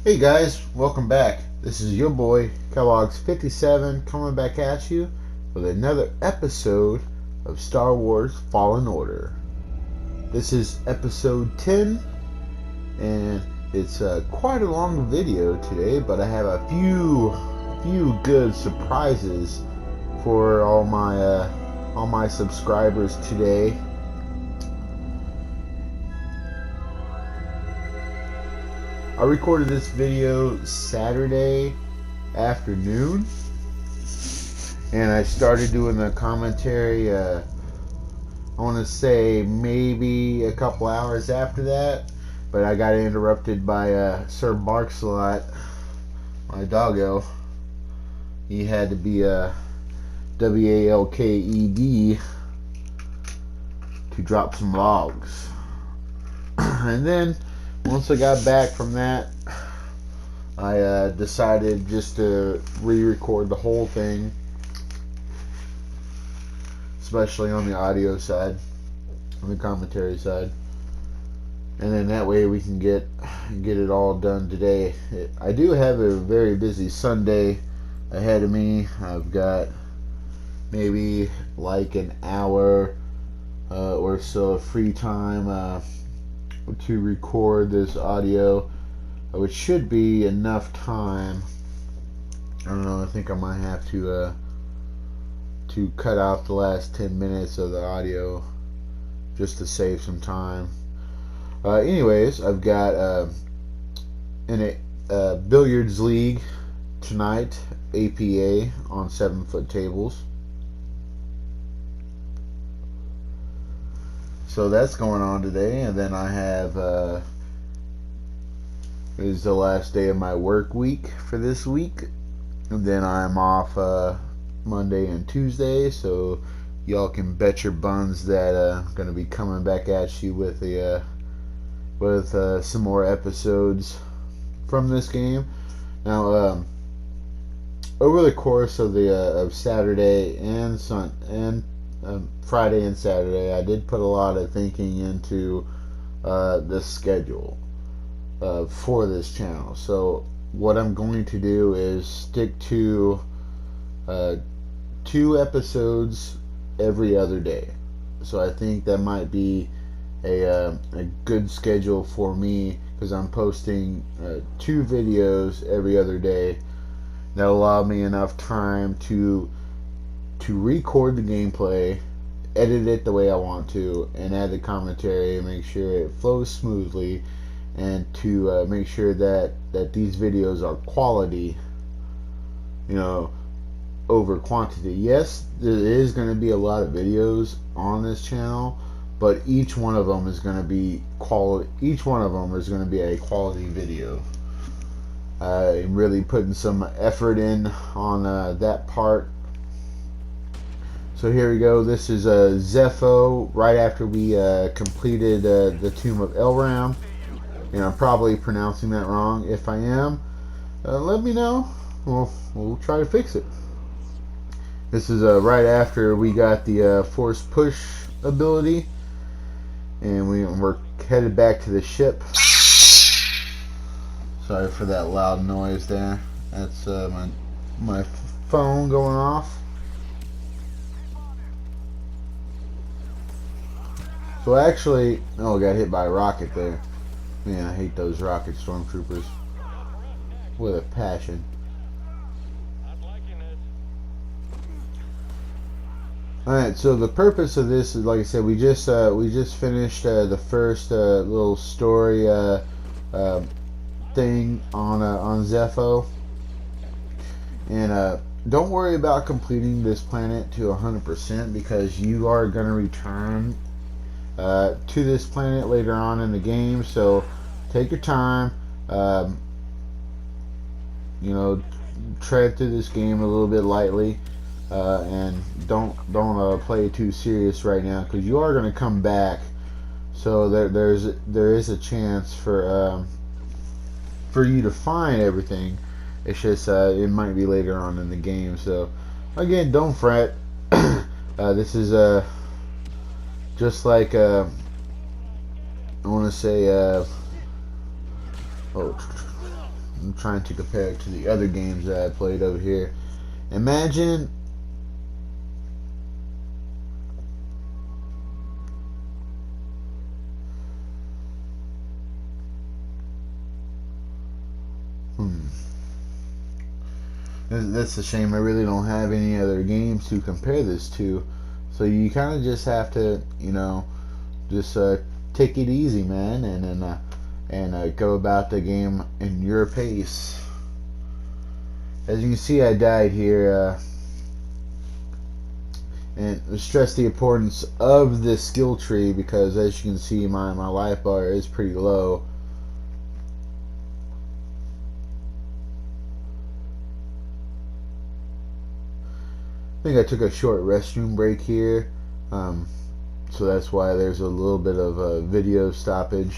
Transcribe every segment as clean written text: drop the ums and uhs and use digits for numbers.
Hey guys, welcome back. This is your boy Kellogg's57 coming back at you with another episode of Star Wars Fallen Order. This is episode 10, and it's quite a long video today, but I have a few good surprises for all my subscribers today. I recorded this video Saturday afternoon, and I started doing the commentary, I want to say maybe a couple hours after that, but I got interrupted by Sir Barkslot, my doggo. He had to be WALKED to drop some logs. And then once I got back from that, I decided just to re-record the whole thing, especially on the audio side, on the commentary side, and then that way we can get it all done today. I do have a very busy Sunday ahead of me. I've got maybe like an hour or so of free time to record this audio, which should be enough time. I don't know, I think I might have to cut out the last 10 minutes of the audio just to save some time. Anyways, I've got in a billiards league tonight, APA on 7-foot tables. So that's going on today, and then I have it is the last day of my work week for this week, and then I'm off Monday and Tuesday. So y'all can bet your buns that I'm gonna be coming back at you with some more episodes from this game. Now, over the course of of Saturday and Friday and Saturday, I did put a lot of thinking into the schedule for this channel. So what I'm going to do is stick to 2 episodes every other day. So I think that might be a good schedule for me, because I'm posting 2 videos every other day. That'll allow me enough time to record the gameplay, edit it the way I want to, and add the commentary and make sure it flows smoothly, and to make sure that these videos are quality, over quantity. Yes, there is going to be a lot of videos on this channel, but each one of them is going to be quality. Each one of them is going to be a quality video. I'm really putting some effort in on that part. So here we go. This is Zepho right after we completed the Tomb of Elram. And I'm probably pronouncing that wrong. If I am, let me know. We'll try to fix it. This is right after we got the force push ability, and we're headed back to the ship. Sorry for that loud noise there. That's my phone going off. So actually, I got hit by a rocket there. Man, I hate those rocket stormtroopers with a passion. Alright, so the purpose of this is, like I said, we just finished the first little story thing on Zepho, and don't worry about completing this planet to 100%, because you are going to return to this planet later on in the game. So take your time, tread through this game a little bit lightly, and don't play it too serious right now, because you are going to come back. So there is a chance for you to find everything. It's just it might be later on in the game. So again, don't fret. This is just like I want to say I'm trying to compare it to the other games that I played over here. Imagine that's a shame. I really don't have any other games to compare this to. So you kind of just have to, just take it easy, man, and go about the game in your pace. As you can see, I died here, and stress the importance of this skill tree, because as you can see, my life bar is pretty low. I think I took a short restroom break here, so that's why there's a little bit of a video stoppage.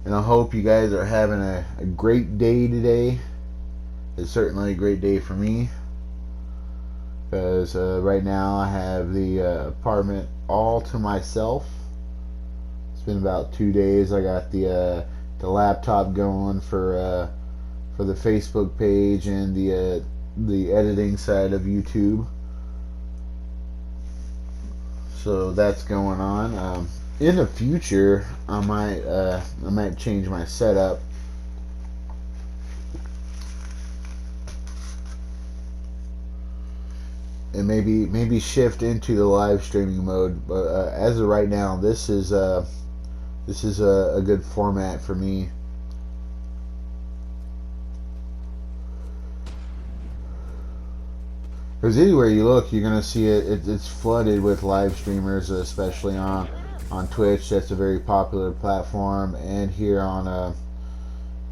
And I hope you guys are having a great day today. It's certainly a great day for me, because right now I have the apartment all to myself. It's been about 2 days. I got the laptop going for the Facebook page and the editing side of YouTube. So that's going on. In the future, I might change my setup. And maybe shift into the live streaming mode. But as of right now, this is a good format for me. Because anywhere you look, you're gonna see it's flooded with live streamers, especially on Twitch. That's a very popular platform, and here on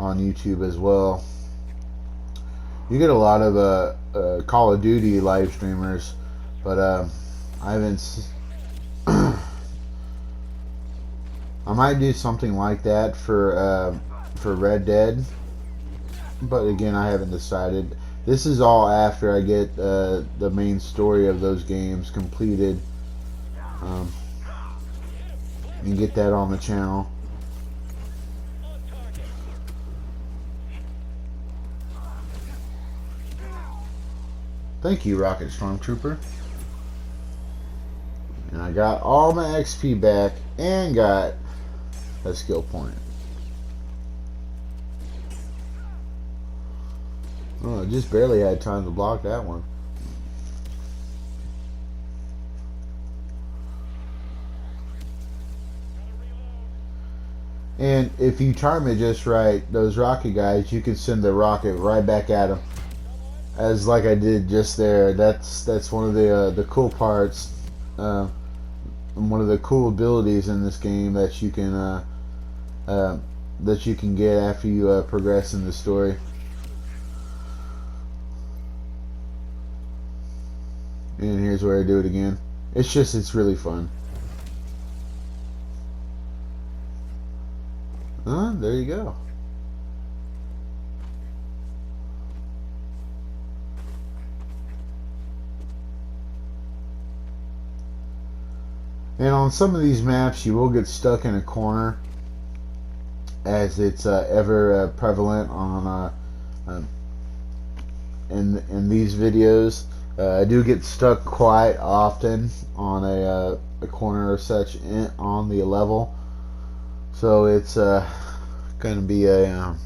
YouTube as well. You get a lot of Call of Duty live streamers, but I haven't. I might do something like that for Red Dead, but again, I haven't decided. This is all after I get the main story of those games completed, and get that on the channel. Thank you, Rocket Stormtrooper. And I got all my XP back and got a skill point. Oh, I just barely had time to block that one. And if you time it just right, those rocket guys, you can send the rocket right back at them. As like I did just there. That's one of the cool parts. One of the cool abilities in this game that you can get after you progress in the story. And here's where I do it again. It's really fun. There you go. And on some of these maps, you will get stuck in a corner, as it's ever prevalent on in these videos. I do get stuck quite often on a corner or such on the level, so it's going to be a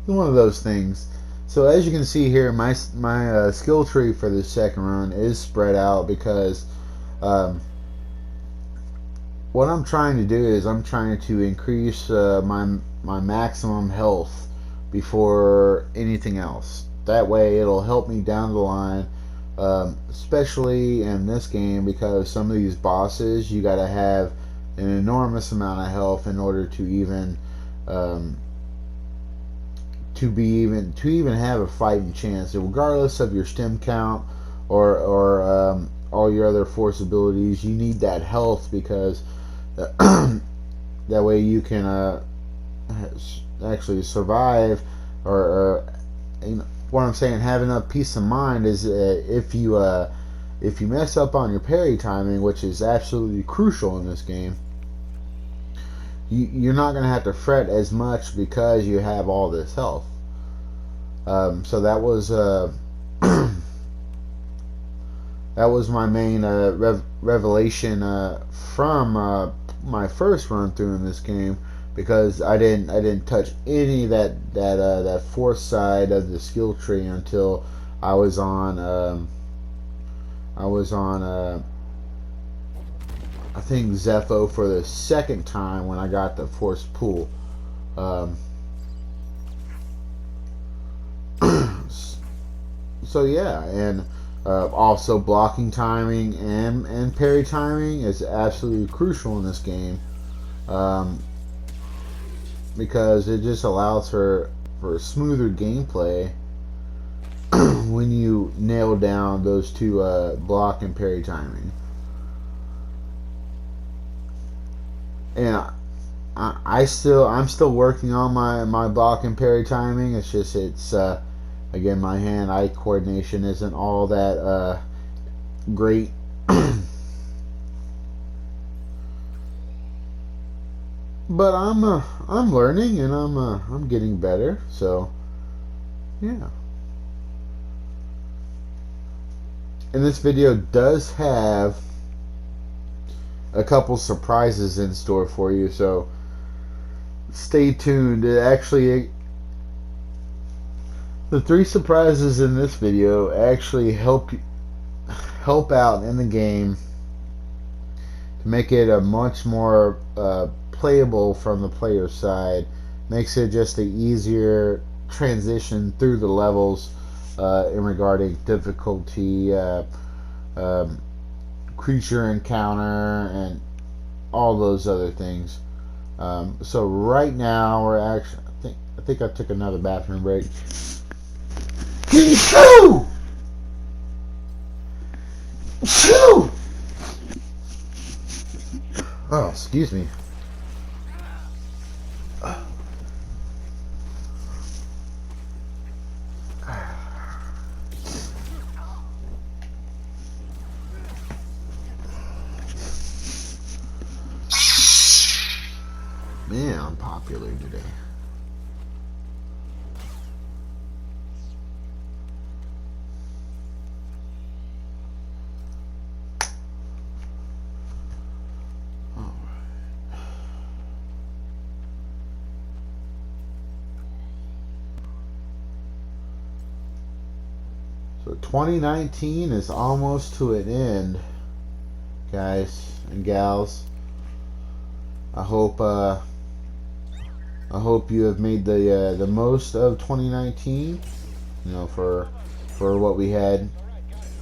one of those things. So as you can see here, my skill tree for the second run is spread out, because what I'm trying to do is I'm trying to increase my maximum health before anything else. That way it'll help me down the line, especially in this game, because some of these bosses you gotta have an enormous amount of health in order to even have a fighting chance, regardless of your stim count or all your other force abilities. You need that health, because that way you can actually survive, or what I'm saying, have enough peace of mind is if you if you mess up on your parry timing, which is absolutely crucial in this game, you're not going to have to fret as much because you have all this health. So that was that was my main revelation from my first run through in this game, because I didn't touch any of that fourth side of the skill tree until I was on I think Zepho for the second time when I got the forced pull. So yeah, and also blocking timing and parry timing is absolutely crucial in this game, because it just allows for smoother gameplay when you nail down those two block and parry timing. And I'm still working on my block and parry timing. It's just again, my hand-eye coordination isn't all that great. But I'm learning, and I'm getting better. So yeah. And this video does have a couple surprises in store for you, so stay tuned. The 3 surprises in this video actually help out in the game to make it a much more playable from the player's side. Makes it just an easier transition through the levels in regarding difficulty, creature encounter, and all those other things. So right now we're actually, I think I took another bathroom break. Shoo! Shoo! Oh, excuse me. Man, I'm popular today. So 2019 is almost to an end, guys and gals. I hope you have made the most of 2019. You know, for what we had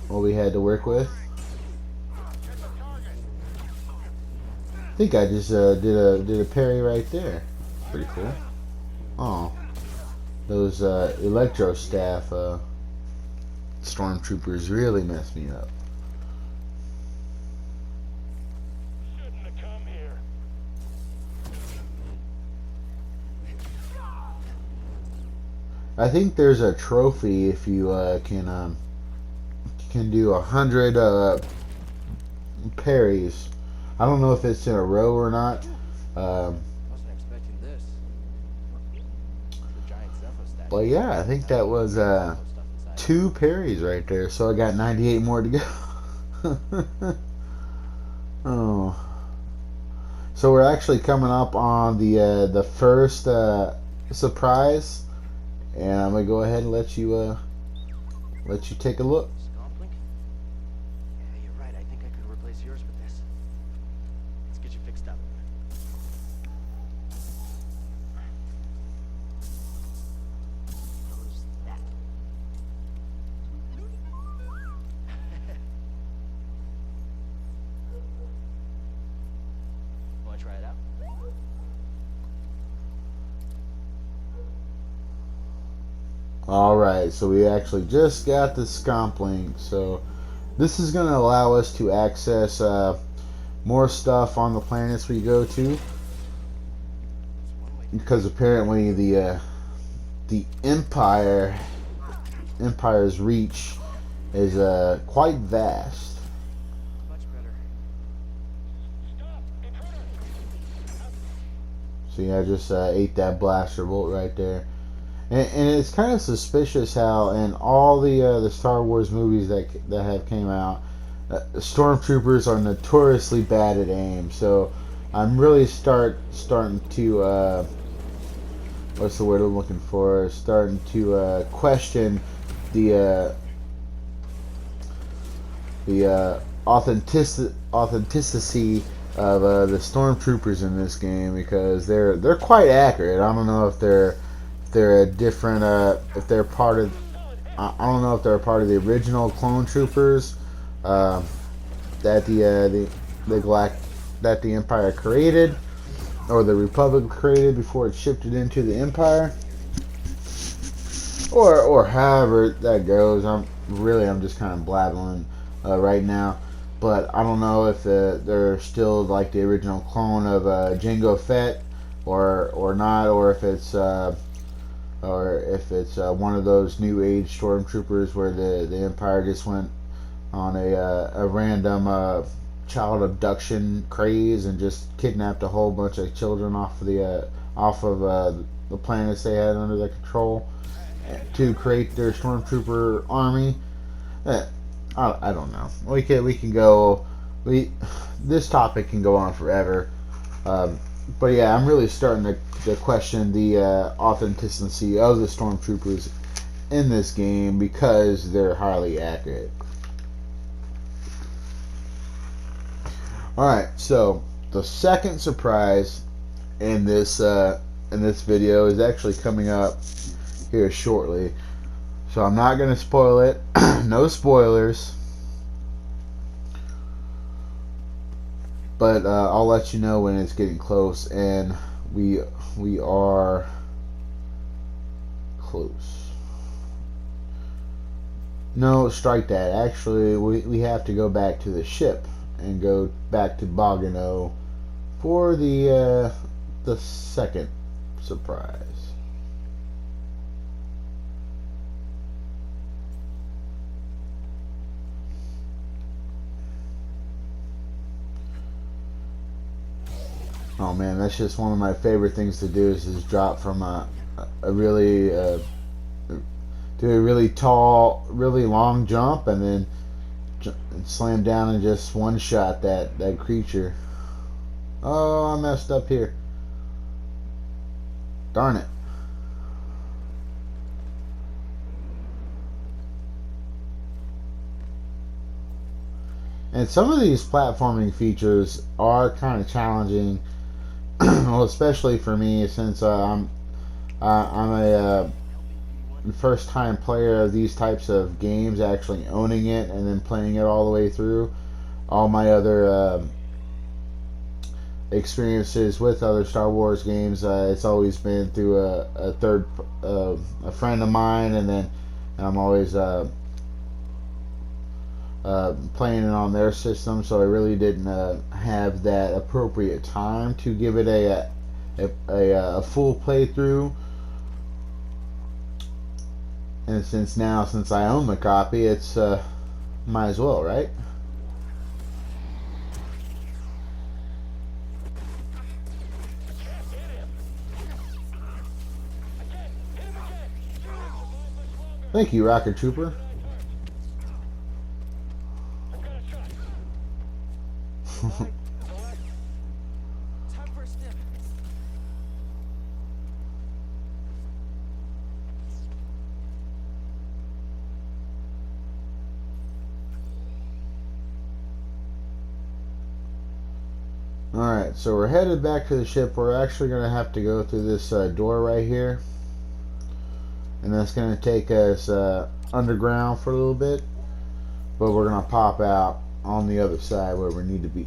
to work with. I think I just did a parry right there. Pretty cool. Oh, those electro staff stormtroopers really messed me up. I think there's a trophy if you can do 100 parries. I don't know if it's in a row or not. Wasn't expecting this. But yeah, I think that was 2 parries right there. So I got 98 more to go. Oh, so we're actually coming up on the first surprise. And I'm gonna go ahead and let you take a look. Scomp Link? Yeah, you're right. I think I could replace yours with this. Let's get you fixed up. Close that. Wanna try it out? Alright, so we actually just got the Scomp Link. So this is going to allow us to access more stuff on the planets we go to. Because apparently the Empire's reach is quite vast. Much better. See, I just ate that blaster bolt right there. And it's kind of suspicious how in all the Star Wars movies that have came out, stormtroopers are notoriously bad at aim. So I'm really starting to what's the word I'm looking for? Starting to question the authenticity of the stormtroopers in this game, because they're quite accurate. I don't know if they're a different if they're part of, I don't know if they're part of the original clone troopers that that the Empire created, or the Republic created before it shifted into the Empire, or however that goes. I'm just kind of blabbling right now, but I don't know if they're still like the original clone of Jango Fett or not, or if it's one of those new age stormtroopers where the Empire just went on a random child abduction craze and just kidnapped a whole bunch of children off of the planets they had under their control to create their stormtrooper army. I don't know. We can go. This topic can go on forever. But yeah, I'm really starting to question the authenticity of the stormtroopers in this game, because they're highly accurate. Alright, so the second surprise in this video is actually coming up here shortly. So I'm not going to spoil it. No spoilers. But I'll let you know when it's getting close, and we are close. No, strike that. Actually, we have to go back to the ship and go back to Bogano for the second surprise. Oh man, that's just one of my favorite things to do, is just drop from a really do a really tall, really long jump, and then slam down and just one shot that creature. Oh, I messed up here. Darn it. And some of these platforming features are kind of challenging. Well, especially for me, since I'm a first time player of these types of games, actually owning it and then playing it all the way through. All my other experiences with other Star Wars games, it's always been through a friend of mine, and then I'm always playing it on their system, so I really didn't have that appropriate time to give it a full playthrough. And since I own the copy, it's might as well, right? Thank you, Rocket Trooper. Time for a Stim. Alright, so we're headed back to the ship. We're actually going to have to go through this door right here. And that's going to take us underground for a little bit. But we're going to pop out on the other side where we need to be.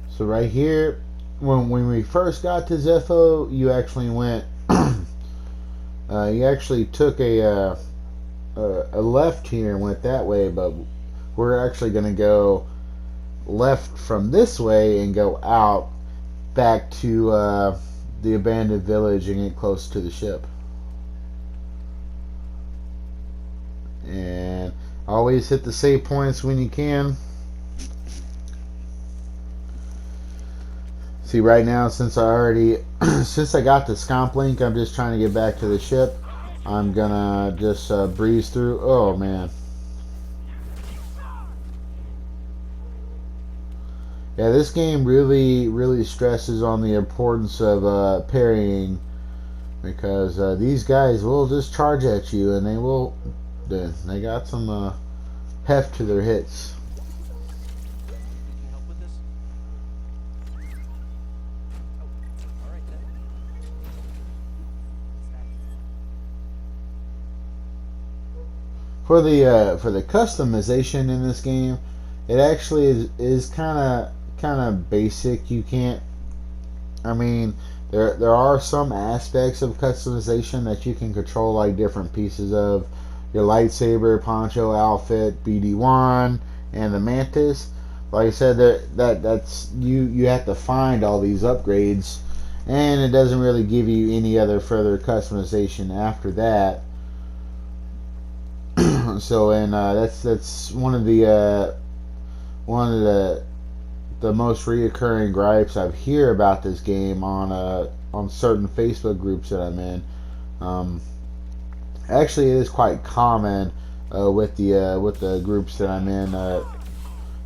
So right here, when we first got to Zepho, you actually went You actually took a left here and went that way, but we're actually going to go left from this way and go out back to the abandoned village and get close to the ship. And always hit the save points when you can. See, right now, since I got the Scomp Link, I'm just trying to get back to the ship. I'm gonna just breeze through. Oh man. Yeah, this game really stresses on the importance of parrying, because these guys will just charge at you, and they got some heft to their hits. Can you help with this? Oh, all right then. For the customization in this game, it actually is kind of basic. You can't. I mean, there are some aspects of customization that you can control, like different pieces of your lightsaber, poncho, outfit, BD1, and the mantis. Like I said, that's you have to find all these upgrades, and it doesn't really give you any other further customization after that. So, and that's one of the most reoccurring gripes I hear about this game on certain Facebook groups that I'm in. Actually, it is quite common with the groups that I'm in.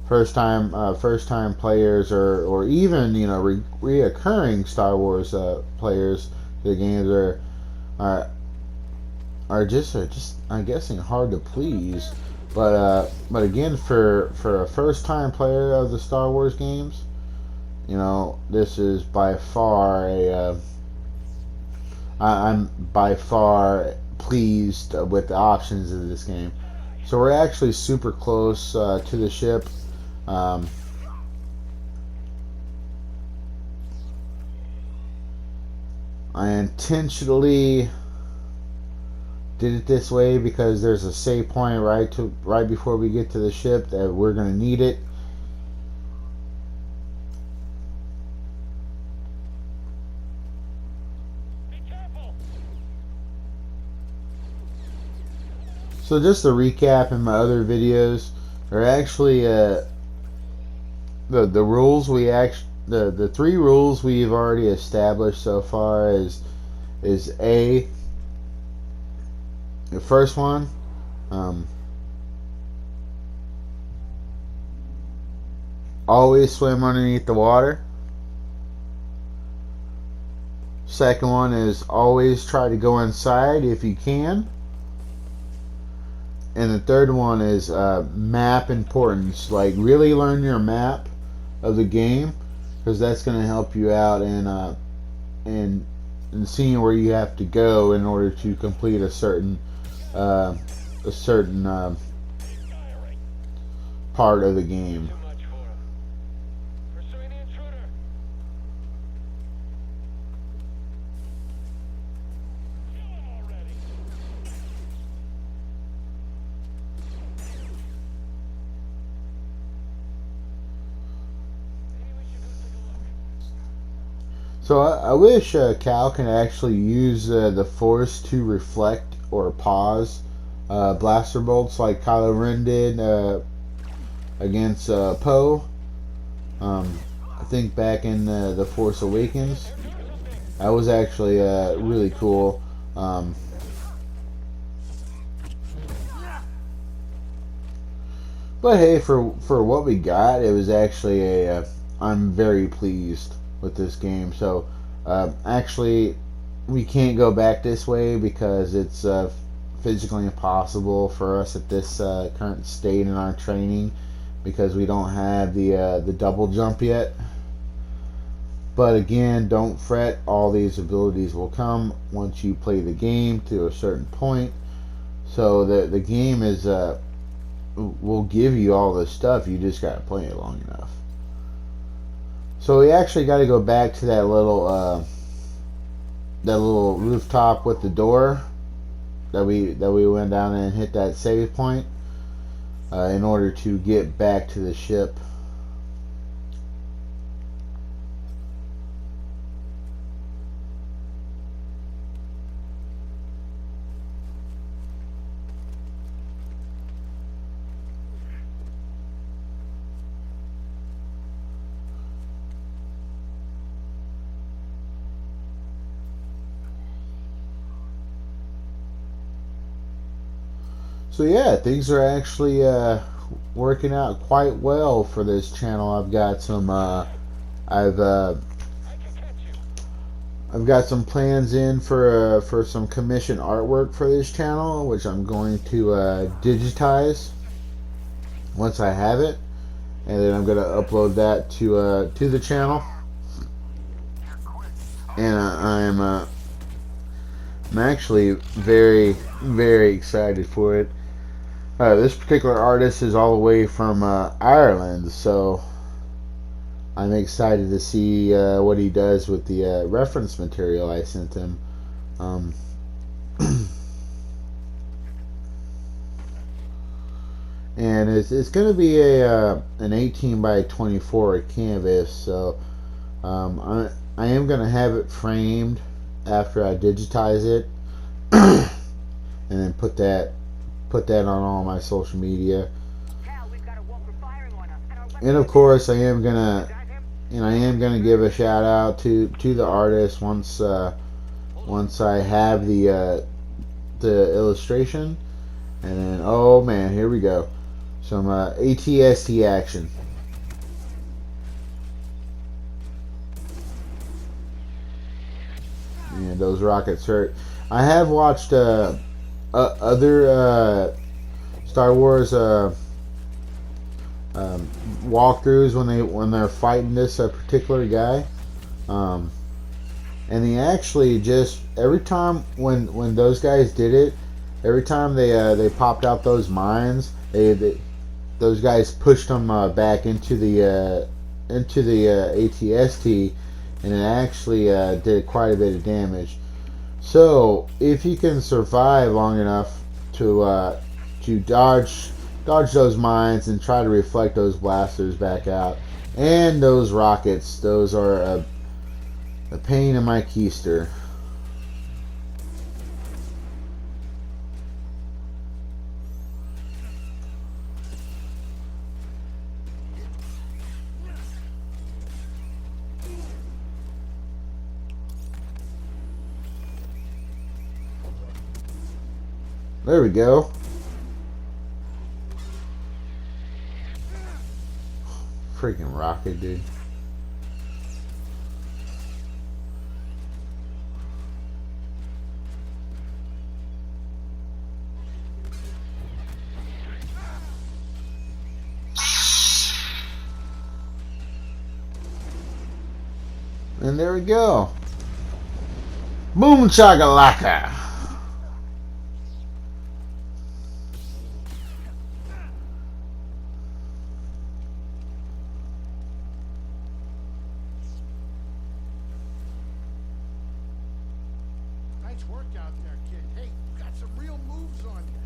First time players, or even reoccurring Star Wars players. The games are just I'm guessing hard to please. But again, for a first time player of the Star Wars games, this is by far I'm by far pleased with the options of this game. So we're actually super close to the ship. I intentionally did it this way because there's a save point right before we get to the ship that we're going to need it. So just to recap, in my other videos, are actually the rules the three rules we've already established so far is the first one, always swim underneath the water. Second one is always try to go inside if you can. And the third one is map importance. Like, really learn your map of the game, because that's going to help you out in seeing where you have to go in order to complete a certain part of the game. So I wish Cal can actually use the Force to reflect or pause blaster bolts like Kylo Ren did against Poe. I think back in The Force Awakens. That was actually really cool. But hey, for what we got, it was actually I'm very pleased with this game. So actually, we can't go back this way because it's physically impossible for us at this current state in our training, because we don't have the double jump yet. But again, don't fret, all these abilities will come once you play the game to a certain point. So the game is will give you all this stuff, you just gotta play it long enough. So we actually got to go back to that little rooftop with the door, that we went down and hit that save point in order to get back to the ship. So yeah, things are actually working out quite well for this channel. I've got some I've got some plans in for some commission artwork for this channel, which I'm going to digitize once I have it, and then I'm going to upload that to the channel. And I'm actually very, very excited for it. This particular artist is all the way from Ireland, so I'm excited to see what he does with the reference material I sent him. And it's going to be an 18 by 24 canvas, so I am going to have it framed after I digitize it, and then put that on all my social media. And of course, I am gonna give a shout out to the artist once I have the illustration. And then, oh man, here we go, some ATST action. And those rockets hurt. I have watched other Star Wars walkthroughs when they're fighting this particular guy, and they actually just every time when those guys did it, every time they popped out those mines, those guys pushed them back into the ATST, and it actually did quite a bit of damage. So if you can survive long enough to dodge those mines and try to reflect those blasters back out, and those rockets, those are a pain in my keister. There we go. Freaking rocket, dude. And there we go. Boom chakalaka. Work out there, kid. Hey, you got some real moves on you.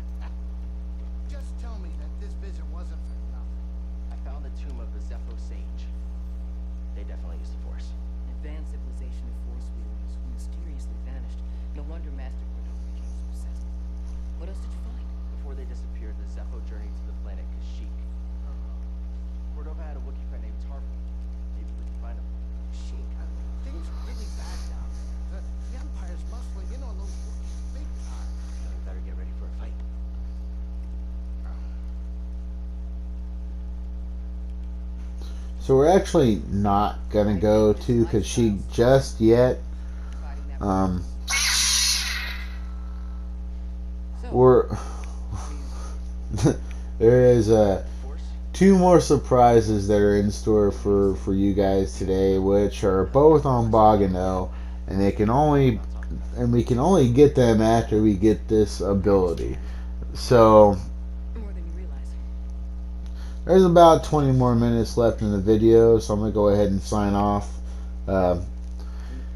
Just tell me that this visit wasn't for nothing. I found the tomb of the Zepho sage. They definitely used the Force. Advanced civilization of Force wields who mysteriously vanished. No wonder Master Cordova became so obsessed. What else did you find? Before they disappeared, the Zepho journeyed to the planet Kashyyyk. Cordova had a Wookiee friend named Tarful. Maybe we can find him. Sheik, things are really bad down there. The Empire's muscling in on those Wookiees big time. We better get ready for a fight. So we're actually not gonna go to Kashyyyk just yet. There is two more surprises that are in store for you guys today, which are both on Bogano, and we can only get them after we get this ability. So More than you realize. there's about 20 more minutes left in the video, so I'm gonna go ahead and sign off.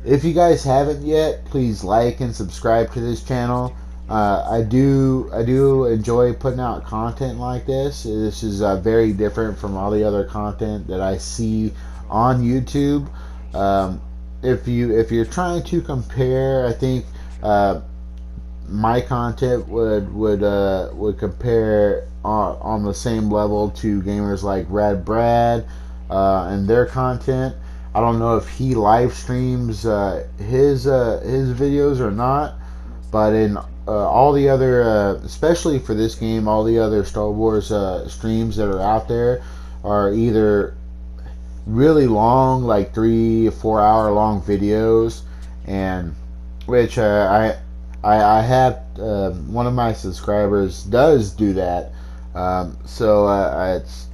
If you guys haven't yet, please like and subscribe to this channel. I do enjoy putting out content like this. This is very different from all the other content that I see on YouTube. Um, if you're trying to compare, I think my content would compare on the same level to gamers like Rad Brad and their content. I don't know if he live streams his videos or not, but in all the other, especially for this game, all the other Star Wars streams that are out there are either really long, like 3 or 4 hour long videos, and which I have one of my subscribers does do that. So it's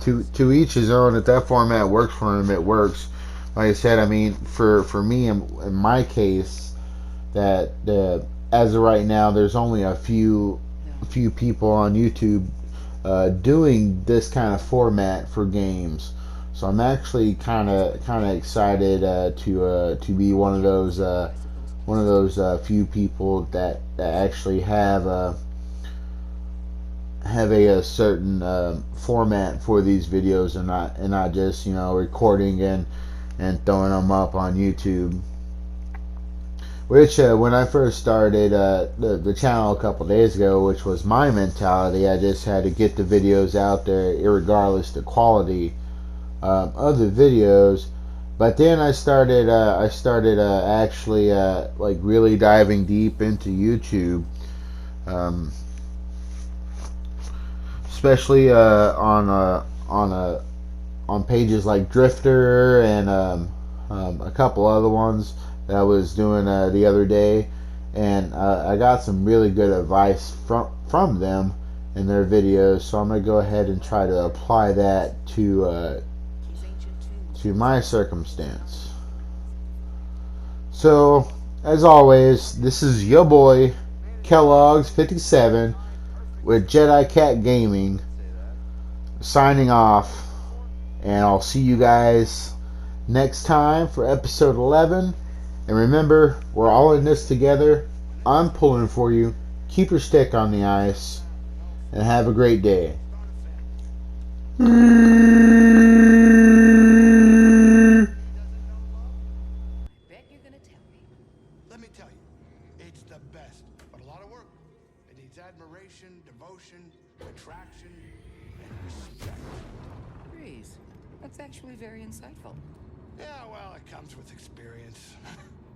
to each his own. If that format works for him, it works. Like I said, I mean, for me in my case, that as of right now, there's only a few people on YouTube doing this kind of format for games. So I'm actually kind of excited to be one of those few people that actually have a certain format for these videos, and not just recording and throwing them up on YouTube. Which when I first started the channel a couple days ago, which was my mentality, I just had to get the videos out there, irregardless the quality of the videos. But then I started actually like really diving deep into YouTube, um, especially on pages like Drifter and a couple other ones that I was doing the other day, and I got some really good advice from them in their videos. So I'm gonna go ahead and try to apply that to my circumstance. So, as always, this is your boy Kellogg's 57 with JediCat Gaming signing off, and I'll see you guys next time for episode 11. And remember, we're all in this together. I'm pulling for you. Keep your stick on the ice, and have a great day. Bet you're gonna tell me. Let me tell you, it's the best, but a lot of work. It needs admiration, devotion, attraction, and respect. Breeze. That's actually very insightful. Yeah, well, it comes with experience.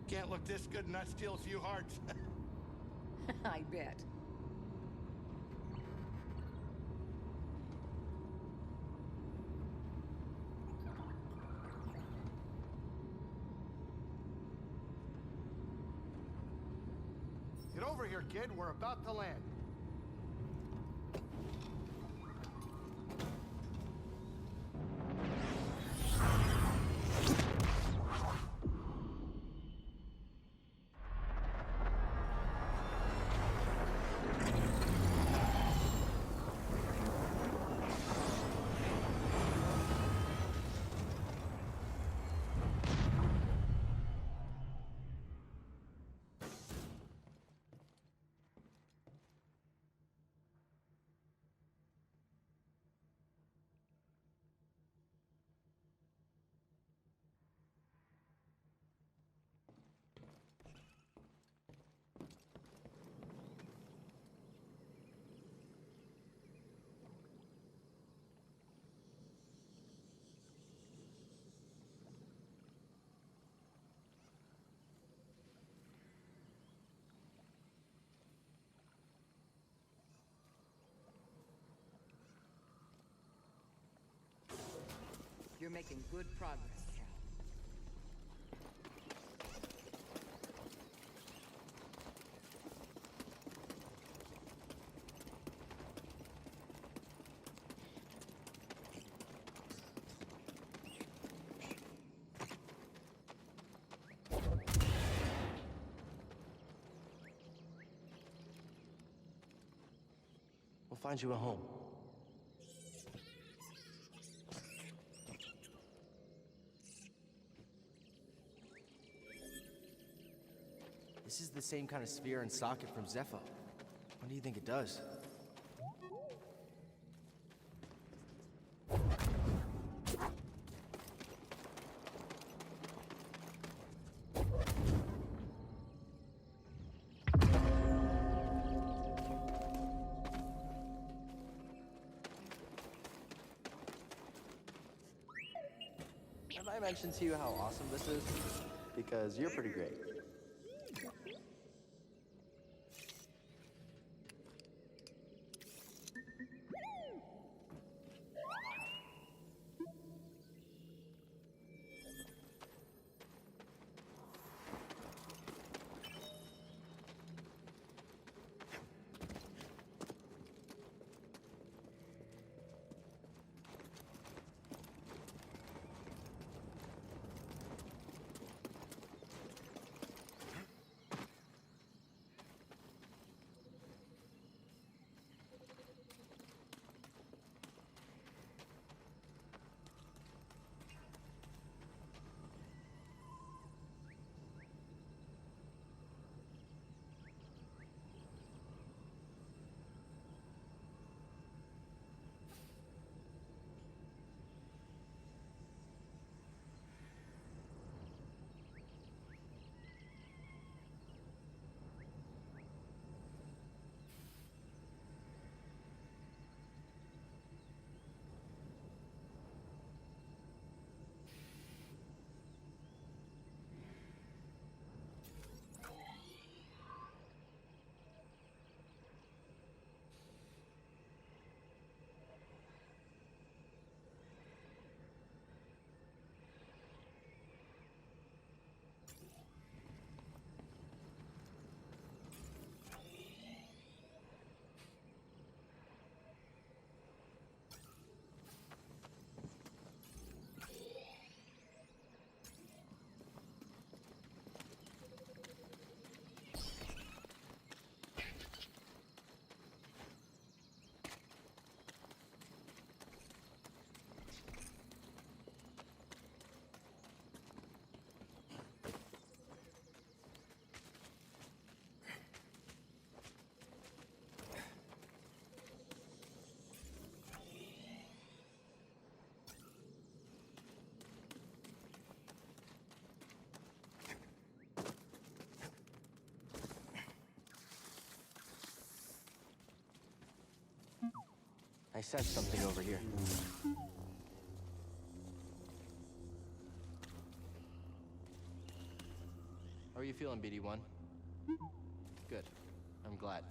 Can't look this good and not steal a few hearts. I bet. Get over here, kid. We're about to land. You're making good progress, Cal. We'll find you a home. This is the same kind of sphere and socket from Zepho. When do you think it does? Have I mentioned to you how awesome this is? Because you're pretty great. I sense something over here. How are you feeling, BD1? Good. I'm glad.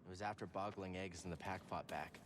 It was after boggling eggs and the pack fought back.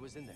was in there?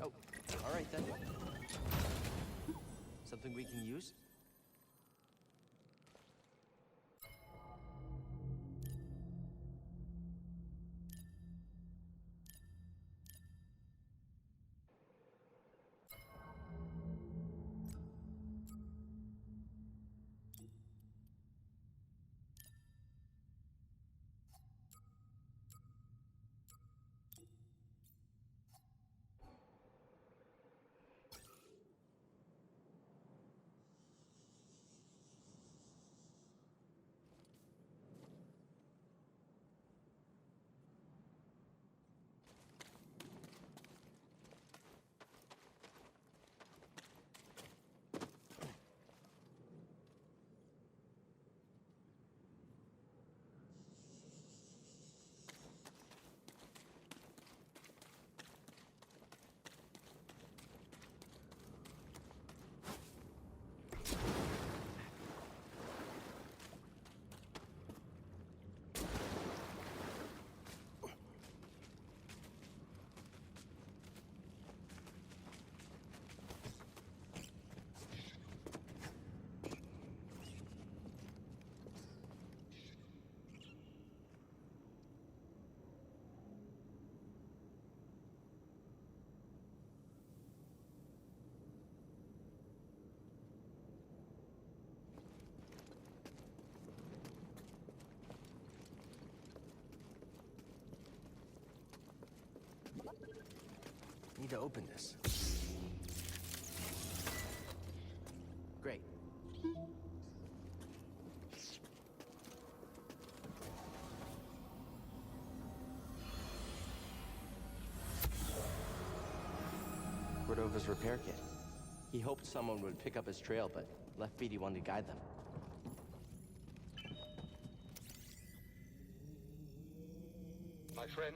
Oh, all right then. Something we can use? Need to open this. Great. Cordova's repair kit. He hoped someone would pick up his trail, but left BD one to guide them. My friend,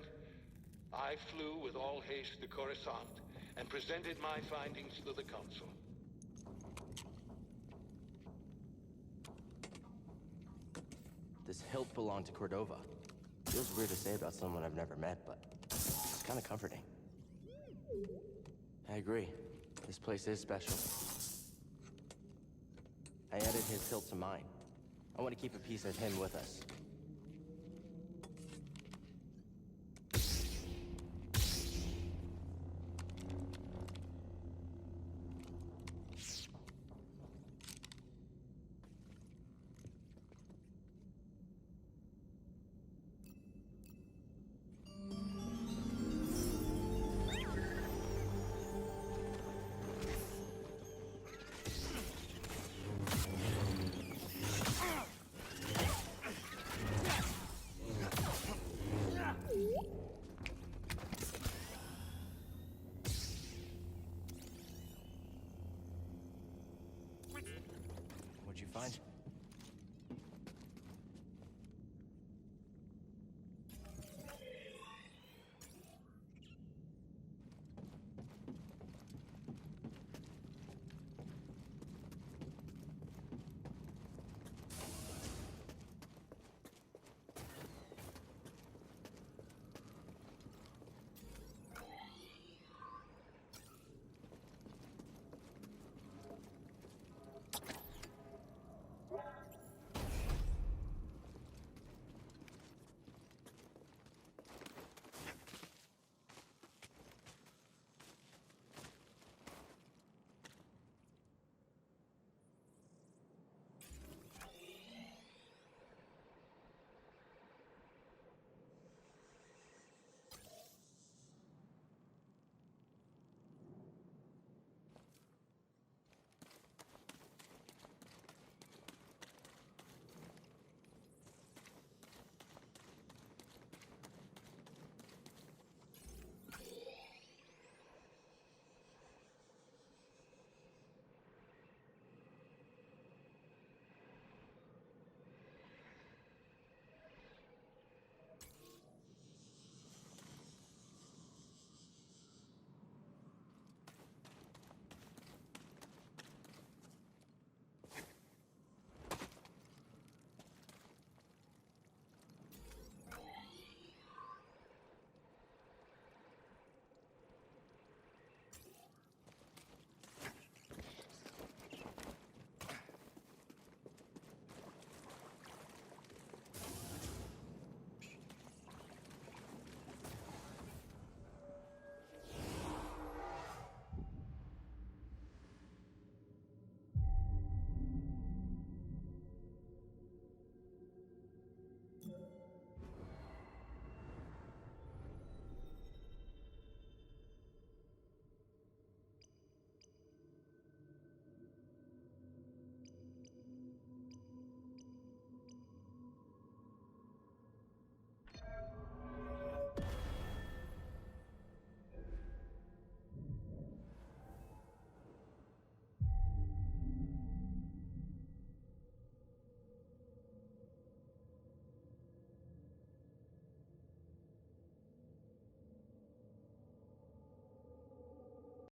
I flew with all haste to Coruscant and presented my findings to the Council. This hilt belonged to Cordova. Feels weird to say about someone I've never met, but it's kind of comforting. I agree. This place is special. I added his hilt to mine. I want to keep a piece of him with us. What'd you find?